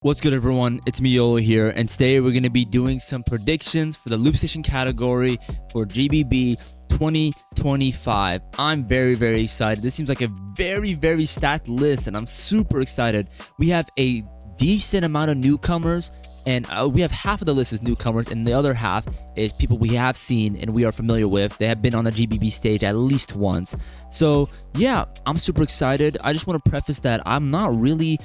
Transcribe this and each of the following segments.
What's good, everyone? It's me, Yolow here, and today we're going to be doing some predictions for the Loopstation category for GBB 2025. I'm very excited. This seems like a very stacked list, and I'm super excited. We have a decent amount of newcomers, and we have half of the list is newcomers, and the other half is people we have seen and we are familiar with. They have been on the GBB stage at least once. So yeah, I'm super excited. I just want to preface that I'm not really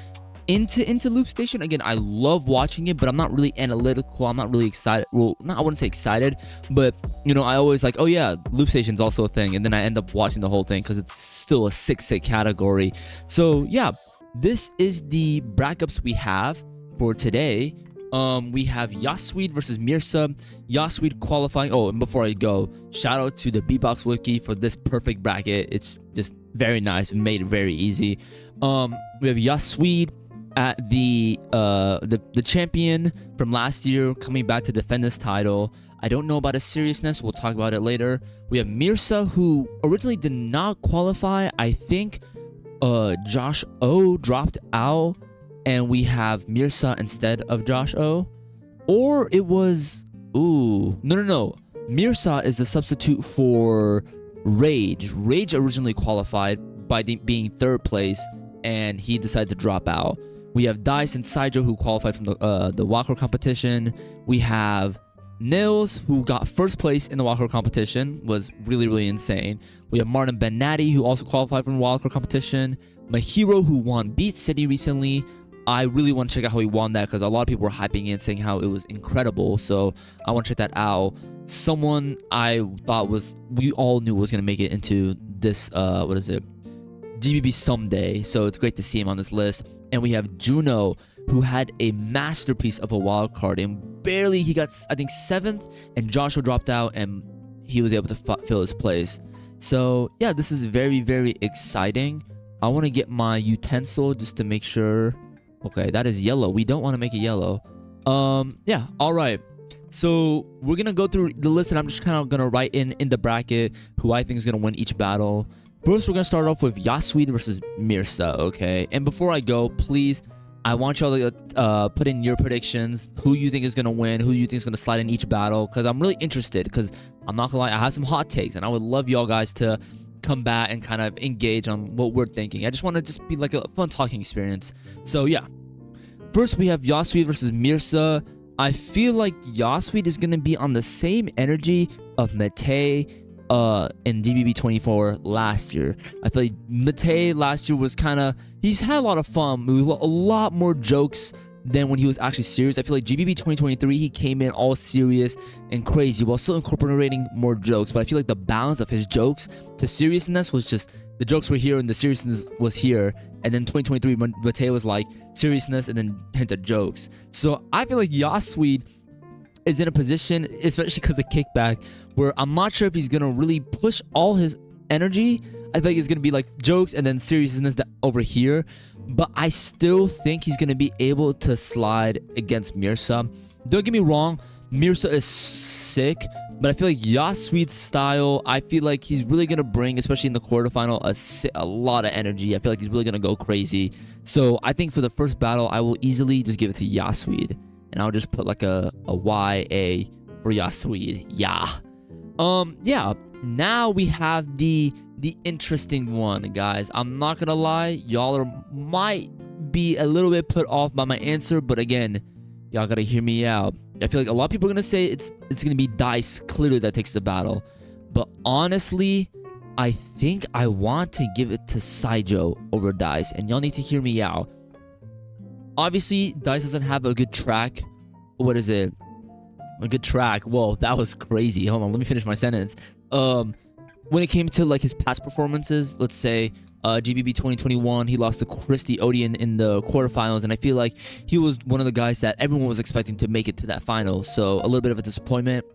into Loopstation. Again, I love watching it, but I'm not really analytical. I'm not really excited. Well, I wouldn't say excited, but you know, I always like, oh yeah, Loopstation's also a thing, and then I end up watching the whole thing because it's still a sick category. So yeah, this is the brackets we have for today. We have Yasweed versus Mirza. Yasweed qualifying. Oh, and before I go, shout out to the Beatbox Wiki for this perfect bracket. It's just very nice and made it very easy. We have Yasweed at the champion from last year, coming back to defend this title. I don't know about his seriousness. We'll talk about it later. We have Mirza, who originally did not qualify. I think Josh O dropped out, and we have Mirza instead of Josh O. Or it was... Ooh. No. Mirza is the substitute for Rage. Rage originally qualified by being third place, and he decided to drop out. We have Dice and Saijo, who qualified from the Wildcard competition. We have Nils, who got first place in the Wildcard competition, was really insane. We have Martin Benatti, who also qualified from the Wildcard competition. Mahiro, who won Beat City recently. I really want to check out how he won that, because a lot of people were hyping it, saying how it was incredible. So I want to check that out. Someone I thought we all knew was going to make it into this, what is it? GBB someday. So it's great to see him on this list. And we have Juno, who had a masterpiece of a wild card, and barely he got, I think, 7th, and Joshua dropped out, and he was able to fill his place. So yeah, this is very exciting. I want to get my utensil just to make sure. Okay, that is yellow. We don't want to make it yellow. Yeah, all right. So we're gonna go through the list, and I'm just kind of gonna write in the bracket who I think is gonna win each battle. First, we're going to start off with Yasweed versus Mirza, okay? And before I go, please, I want y'all to put in your predictions, who you think is going to win, who you think is going to slide in each battle, because I'm really interested, because I'm not going to lie, I have some hot takes, and I would love y'all guys to come back and kind of engage on what we're thinking. I just want to just be like a fun talking experience. So, yeah. First, we have Yasweed versus Mirza. I feel like Yasweed is going to be on the same energy of Mate in GBB24 last year. I feel like Mate last year was kind of, he's had a lot of fun, a lot more jokes than when he was actually serious. I feel like GBB 2023, he came in all serious and crazy while still incorporating more jokes, but I feel like the balance of his jokes to seriousness was just, the jokes were here and the seriousness was here, and then 2023 Mate was like seriousness and then hint of jokes. So I feel like Yasweed is in a position, especially because of kickback, where I'm not sure if he's gonna really push all his energy. I think it's gonna be like jokes and then seriousness over here, but I still think he's gonna be able to slide against Mirza. Don't get me wrong, Mirza is sick, but I feel like Yasweed's style, I feel like he's really gonna bring, especially in the quarterfinal, a lot of energy. I feel like he's really gonna go crazy. So I think for the first battle, I will easily just give it to Yasweed. And I'll just put like a YA for Yasweed. Yeah. Yeah. Now we have the interesting one, guys. I'm not gonna lie, y'all might be a little bit put off by my answer, but again, y'all gotta hear me out. I feel like a lot of people are gonna say it's gonna be Dice clearly that takes the battle, but honestly, I think I want to give it to Saijo over Dice, and y'all need to hear me out. Obviously, Dice doesn't have a good track. What is it? A good track. Whoa, that was crazy. Hold on, let me finish my sentence. When it came to like his past performances, let's say GBB 2021, he lost to Christy Odian in the quarterfinals, and I feel like he was one of the guys that everyone was expecting to make it to that final. So a little bit of a disappointment.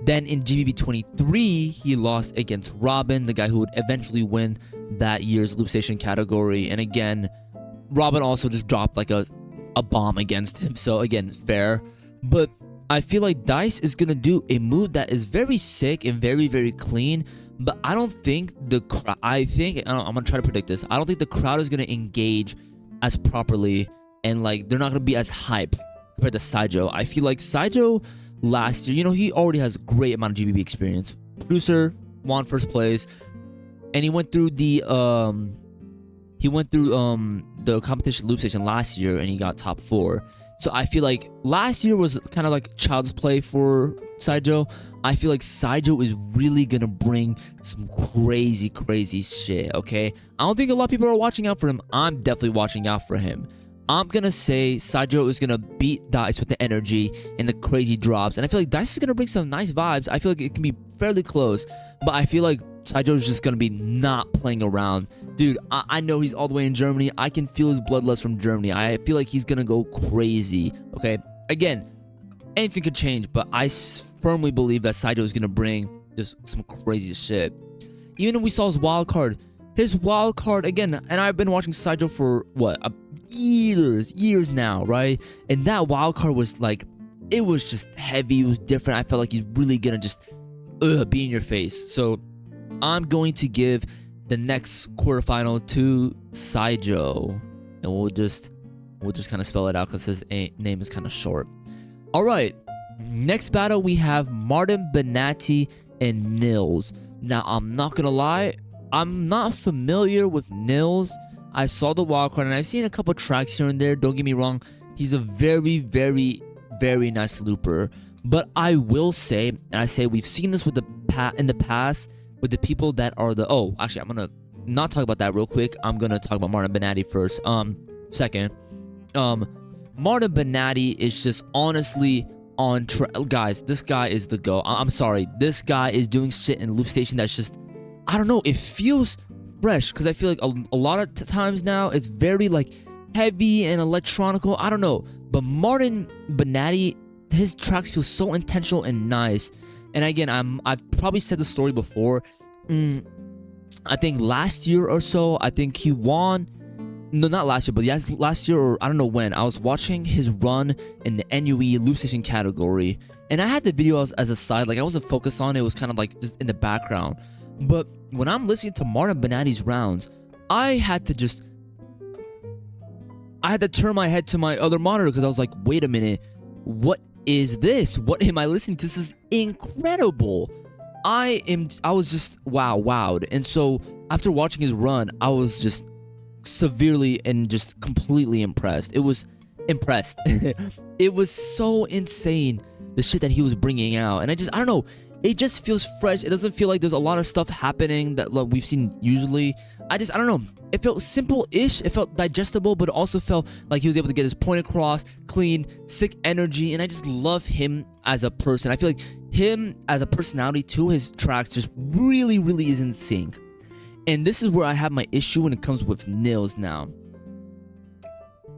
Then in GBB 23, he lost against Robin, the guy who would eventually win that year's Loopstation category. And again, Robin also just dropped like a bomb against him. So again, fair. But I feel like Dice is going to do a move that is very sick and very clean. But I don't think the crowd... I'm going to try to predict this. I don't think the crowd is going to engage as properly and like they're not gonna be as hype compared to Saijo. I feel like Saijo last year, you know, he already has a great amount of GBB experience. Producer, won first place, and he went through the competition Loopstation last year, and he got top 4. So I feel like last year was kind of like child's play for Saijo. I feel like Saijo is really gonna bring some crazy shit, okay? I don't think a lot of people are watching out for him. I'm definitely watching out for him. I'm gonna say Saijo is gonna beat Dice with the energy and the crazy drops, and I feel like Dice is gonna bring some nice vibes. I feel like it can be fairly close, but I feel like Saijo is just gonna be not playing around. Dude, I know he's all the way in Germany. I can feel his bloodlust from Germany. I feel like he's gonna go crazy, okay? Again, anything could change, but I firmly believe that Saijo is gonna bring just some crazy shit. Even if we saw his wild card again, and I've been watching Saijo for what, years now, right? And that wild card was like, it was just heavy, it was different. I felt like he's really gonna just be in your face. So I'm going to give the next quarterfinal to Saijo, and we'll just kind of spell it out because his name is kind of short. All right, next battle we have Martin Benatti and Nils. Now I'm not gonna lie, I'm not familiar with Nils. I saw the wildcard and I've seen a couple tracks here and there. Don't get me wrong, he's a very nice looper. But I will say, and I say we've seen this with in the past with the people that are the actually I'm gonna not talk about that real quick. I'm gonna talk about Martin Benatti first. Second, Martin Benatti is just honestly on track. Guys, this guy is the GOAT. I'm sorry, this guy is doing shit in Loopstation that's just, I don't know, it feels fresh, because I feel like a lot of times now it's very like heavy and electronical. I don't know, but Martin Benatti, his tracks feel so intentional and nice. And again, I've probably said the story before. I think last year or so, I think he won. No, not last year, but yes, last year, or I don't know when. I was watching his run in the NUE Loopstation category, and I had the video as a side, like I wasn't focused on it. It was kind of like just in the background. But when I'm listening to Martin Benatti's rounds, I had to turn my head to my other monitor, because I was like, wait a minute, what is this? What am I listening to? This is incredible. I was just wowed. And so after watching his run, I was just severely and just completely impressed. It was it was so insane, the shit that he was bringing out. And I don't know, it just feels fresh. It doesn't feel like there's a lot of stuff happening that like we've seen usually. I don't know, it felt simple-ish, it felt digestible, but it also felt like he was able to get his point across, clean, sick energy. And I just love him as a person. I feel like him as a personality too, his tracks just really is in sync. And this is where I have my issue when it comes with Nils now.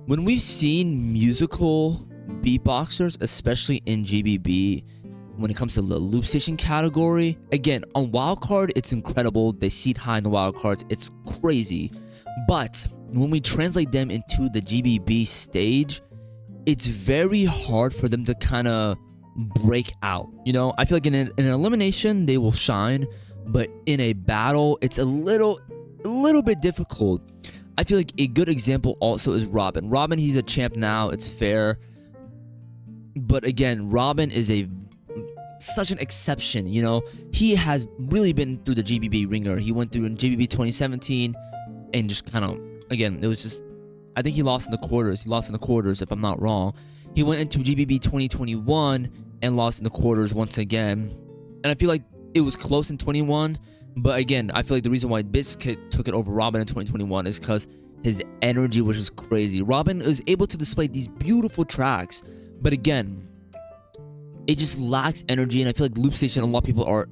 When we've seen musical beatboxers, especially in GBB, when it comes to the Loopstation category, again, on wildcard, it's incredible. They seat high in the wildcards. It's crazy. But when we translate them into the GBB stage, it's very hard for them to kind of break out. You know, I feel like in an elimination, they will shine. But in a battle, it's a little bit difficult. I feel like a good example also is Robin. Robin, he's a champ now. It's fair. But again, Robin is such an exception, you know. He has really been through the GBB ringer. He went through in GBB 2017 and just kind of, again, it was just, I think he lost in the quarters. If I'm not wrong. He went into GBB 2021 and lost in the quarters once again. And I feel like it was close in 21, but again, I feel like the reason why Biscuit took it over Robin in 2021 is because his energy was just crazy. Robin was able to display these beautiful tracks, but again, it just lacks energy. And I feel like Loopstation, a lot of people are,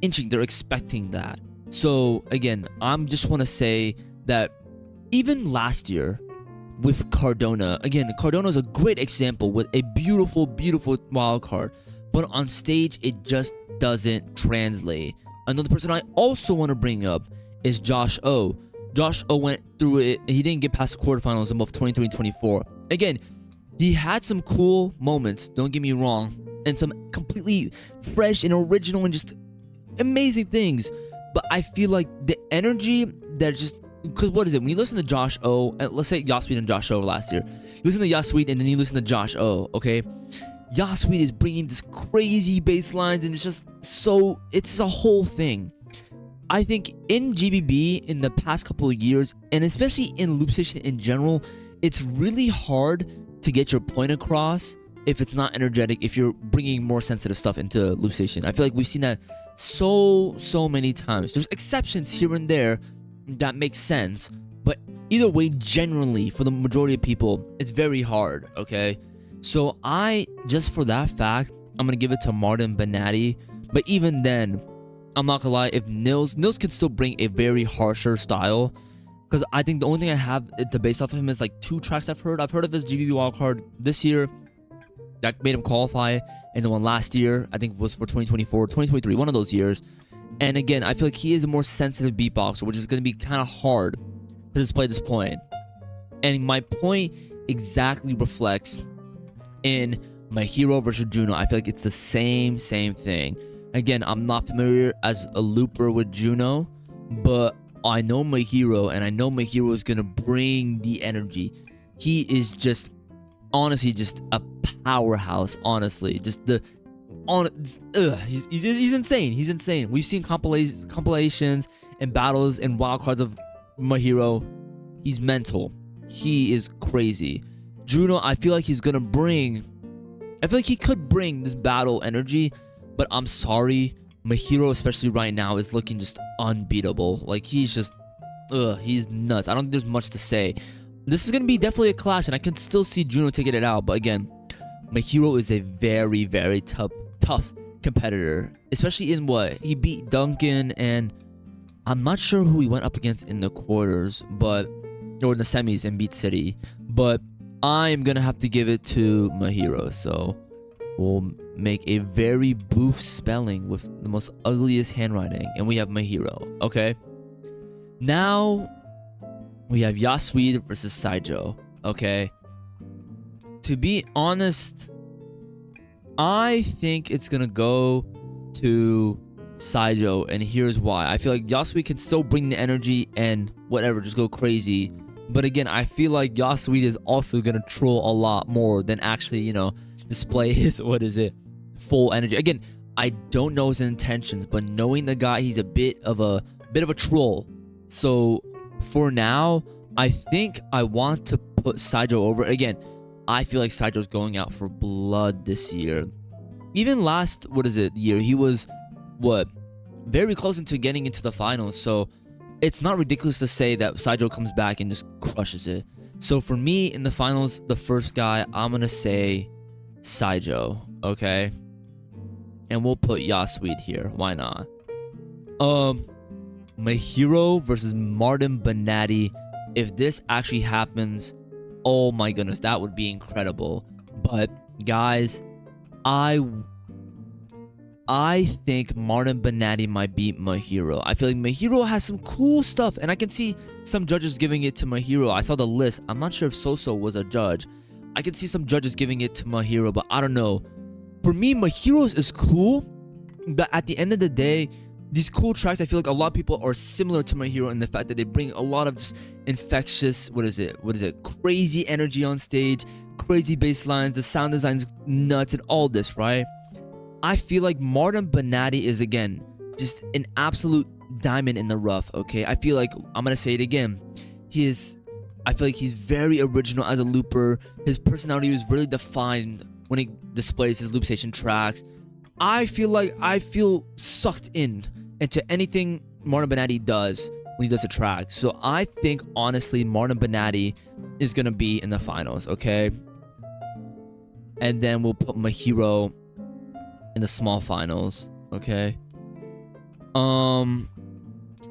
inching, they're expecting that. So again, I'm just want to say that even last year with Cardona, again, Cardona is a great example with a beautiful wild card, but on stage, it just doesn't translate. Another person I also want to bring up is Josh O. Josh O went through it, and he didn't get past the quarterfinals in both 23 and 24. Again, he had some cool moments, don't get me wrong, and some completely fresh and original and just amazing things. But I feel like the energy that just because what is it? When you listen to Josh O, let's say Yasweed and Josh O last year, you listen to Yasweed and then you listen to Josh O, okay? Yasweed is bringing this crazy bass lines, and it's just so, it's a whole thing. I think in GBB in the past couple of years, and especially in Loopstation in general, it's really hard to get your point across if it's not energetic, if you're bringing more sensitive stuff into Loopstation. I feel like we've seen that so many times. There's exceptions here and there that make sense, but either way, generally, for the majority of people, it's very hard, okay? So just for that fact, I'm going to give it to Martin Benatti, but even then, I'm not gonna lie, if Nils can still bring a very harsher style, because I think the only thing I have to base off of him is like 2 tracks I've heard. I've heard of his GBB wildcard this year that made him qualify, and the one last year I think was for 2024, 2023, one of those years. And again, I feel like he is a more sensitive beatboxer, which is going to be kind of hard to display this point. And my point exactly reflects in my hero versus Juno. I feel like it's the same thing. Again, I'm not familiar as a looper with Juno, but I know my hero, and I know my hero is going to bring the energy. He is just, honestly, just a powerhouse, honestly. Just he's insane. He's insane. We've seen compilations and battles and wildcards of my hero. He's mental. He is crazy. Juno, I feel like he's going to bring, I feel like he could bring this battle energy, but I'm sorry, my hero, especially right now, is looking just unbeatable. Like, he's just, he's nuts. I don't think there's much to say. This is going to be definitely a clash, and I can still see Juno taking it out. But again, my hero is a very tough competitor, especially in what? He beat Duncan, and I'm not sure who he went up against in the quarters, or in the semis and beat City. But I'm going to have to give it to my hero, so we'll make a very boof spelling with the most ugliest handwriting, and we have my hero. Okay, now we have Yasweed versus Saijo. Okay, to be honest, I think it's gonna go to Saijo, and here's why. I feel like Yasweed can still bring the energy and whatever, just go crazy, but again, I feel like Yasweed is also gonna troll a lot more than actually, you know, display his, full energy. Again, I don't know his intentions, but knowing the guy, he's a bit of a troll. So for now, I think I want to put Saijo over. Again, I feel like Saijo's going out for blood this year. Even last year, he was very close into getting into the finals. So it's not ridiculous to say that Saijo comes back and just crushes it. So for me in the finals, the first guy, I'm gonna say Saijo, okay? And we'll put Yasweed here. Why not? My hero versus Martin Benatti. If this actually happens, oh my goodness, that would be incredible. But guys, I think Martin Benatti might beat my hero. I feel like my hero has some cool stuff, and I can see some judges giving it to my hero. I saw the list. I'm not sure if Soso was a judge. I can see some judges giving it to my hero, but I don't know. For me, my heroes is cool, but at the end of the day, these cool tracks, I feel like a lot of people are similar to my hero in the fact that they bring a lot of just infectious, crazy energy on stage, crazy bass lines, the sound design's nuts, and all this, right? I feel like Martin Benatti is, again, just an absolute diamond in the rough, okay? I feel like, I'm gonna say it again, I feel like he's very original as a looper. His personality is really defined when he displays his Loopstation tracks. I feel sucked into anything Martin Benatti does when he does a track. So I think, honestly, Martin Benatti is going to be in the finals, okay? And then we'll put my hero in the small finals, okay?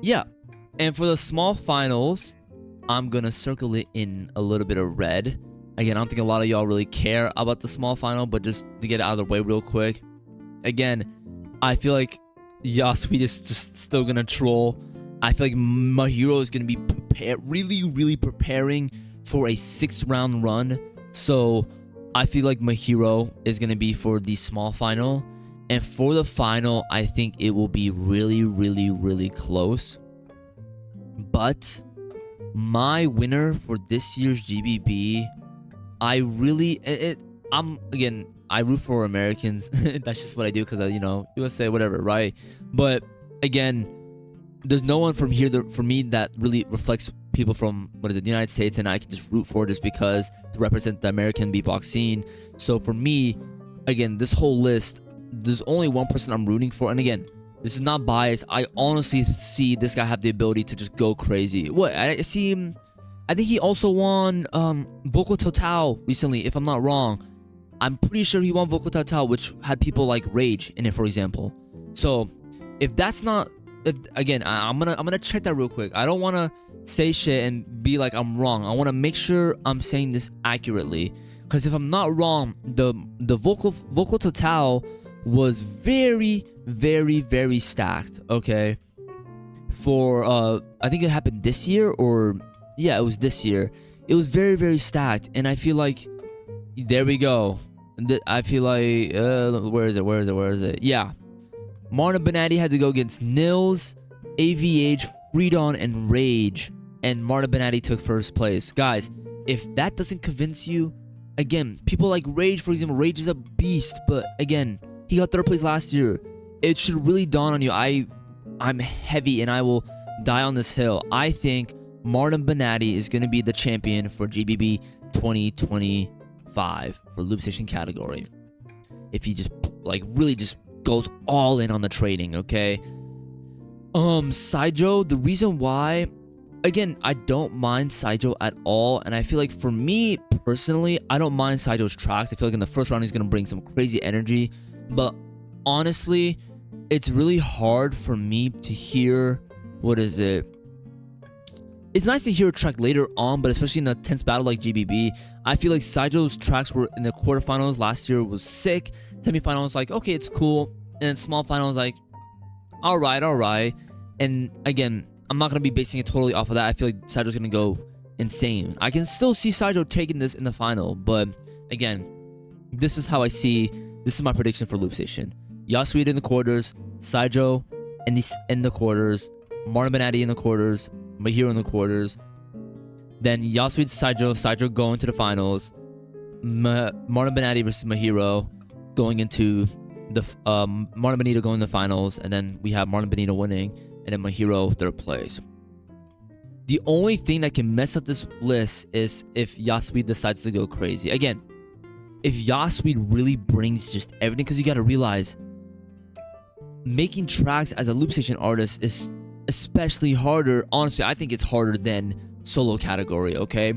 Yeah. And for the small finals, I'm going to circle it in a little bit of red. Again, I don't think a lot of y'all really care about the small final, but just to get it out of the way real quick. Again, I feel like Yasweed is just still going to troll. I feel like my hero is going to be really preparing for a 6-round run. So I feel like my hero is going to be for the small final. And for the final, I think it will be really close. But my winner for this year's GBB, I really I root for Americans. That's just what I do because you know, USA, whatever, right? But again, there's no one from here for me that really reflects people from the United States, and I can just root for just because to represent the American beatbox scene. So for me, again, this whole list, there's only one person I'm rooting for, and again, this is not biased. I honestly see this guy have the ability to just go crazy. What I see him, I think he also won Vocal Total recently, if I'm not wrong. I'm pretty sure he won Vocal Total, which had people like Rage in it, for example. So if that's not, again, I'm gonna check that real quick. I don't want to say shit and be like I'm wrong. I want to make sure I'm saying this accurately, because if I'm not wrong, the Vocal Total was very, very, very stacked. Okay, for I think it happened this year, or yeah, it was this year. It was very, very stacked, and I feel like there we go. I feel like where is it? Yeah, Martin Benetti had to go against Nils, AVH, Freedon, and Rage, and Martin Benetti took first place. Guys, if that doesn't convince you, again, people like Rage, for example, Rage is a beast, but again, he got third place last year. It should really dawn on you. I'm heavy, and I will die on this hill. I think Martin Benetti is going to be the champion for GBB 2025 for Loopstation category. If he just like really just goes all in on the trading, okay? Saijo, the reason why, again, I don't mind Saijo at all, and I feel like for me personally, I don't mind Saijo's tracks. I feel like in the first round he's gonna bring some crazy energy, but honestly, it's really hard for me to hear. What is it? It's nice to hear a track later on, but especially in a tense battle like GBB, I feel like Saijo's tracks were in the quarterfinals last year was sick. Semifinals, like, okay, it's cool. And then small finals, like, all right. And again, I'm not going to be basing it totally off of that. I feel like Saijo's going to go insane. I can still see Saijo taking this in the final, but again, this is how I see, this is my prediction for Loopstation. Yasuida in the quarters, Saijo in the quarters, Martin Benetti in the quarters, Mahiro in the quarters, then Yasuida, Saijo going to the finals, Martin Benetti versus Mahiro going into the Martin Benito going to the finals, and then we have Martin Benito winning, and then Mahiro third place. The only thing that can mess up this list is if Yasuida decides to go crazy. Again, if Yasuida really brings just everything, because you got to realize, making tracks as a Loopstation artist is especially harder. Honestly, I think it's harder than solo category, okay?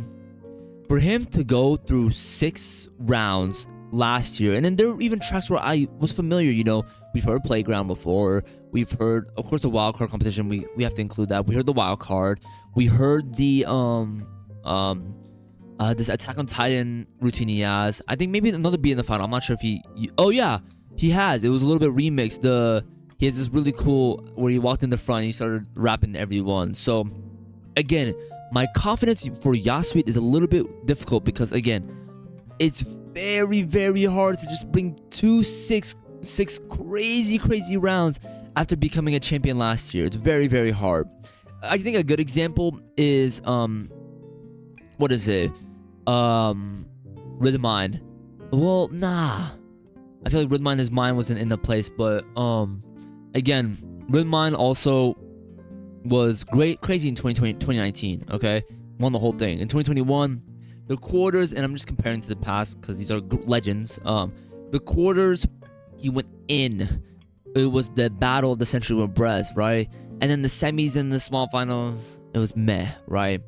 For him to go through 6 rounds last year, and then there were even tracks where I was familiar, you know, we've heard Playground before, we've heard, of course, the wildcard competition, we have to include that. We heard the wildcard, we heard the this Attack on Titan routine he has. I think maybe another beat in the final. I'm not sure if oh yeah, he has. It was a little bit remixed. He has this really cool where he walked in the front and he started rapping everyone. So again, my confidence for Yasuida is a little bit difficult because again, it's very, very hard to just bring 6 crazy rounds after becoming a champion last year. It's very, very hard. I think a good example is what is it? Rhythm Mind. Well, nah. I feel like Rhythm Mind, his mind wasn't in the place, but again, Rhythm Mind also was crazy in 2019, okay? Won the whole thing. In 2021, the quarters, and I'm just comparing to the past because these are legends. The quarters, he went in. It was the battle of the century with Brez, right? And then the semis and the small finals, it was meh, right?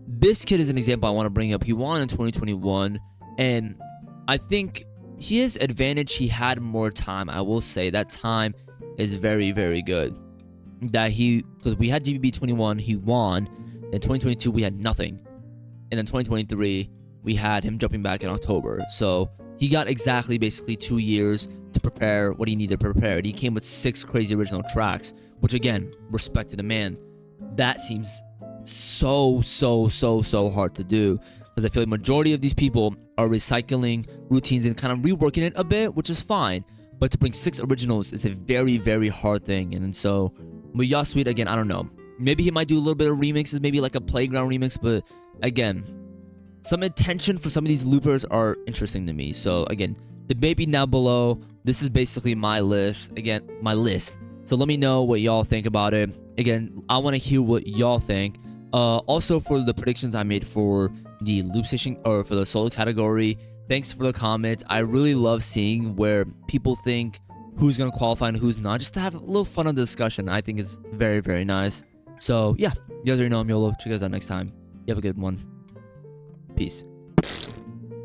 This kid is an example I want to bring up. He won in 2021, and I think his advantage, he had more time. I will say that time is very, very good. Because we had GBB 21, he won. In 2022, we had nothing. And then 2023, we had him jumping back in October. So he got exactly basically 2 years to prepare what he needed to prepare. And he came with 6 crazy original tracks, which again, respect to the man. That seems so hard to do. Because I feel like majority of these people are recycling routines and kind of reworking it a bit, which is fine. But to bring 6 originals is a very, very hard thing. And so with Yasuida, again, I don't know. Maybe he might do a little bit of remixes, maybe like a playground remix. But again, some intention for some of these loopers are interesting to me. So again, debate me down below. This is basically my list. Again, my list. So let me know what y'all think about it. Again, I want to hear what y'all think. Also for the predictions I made for the Loopstation or for the solo category, thanks for the comment. I really love seeing where people think who's going to qualify and who's not, just to have a little fun on the discussion. I think it's very, very nice. So yeah, you guys already know I'm Yolow. Check you guys out next time. You have a good one. Peace.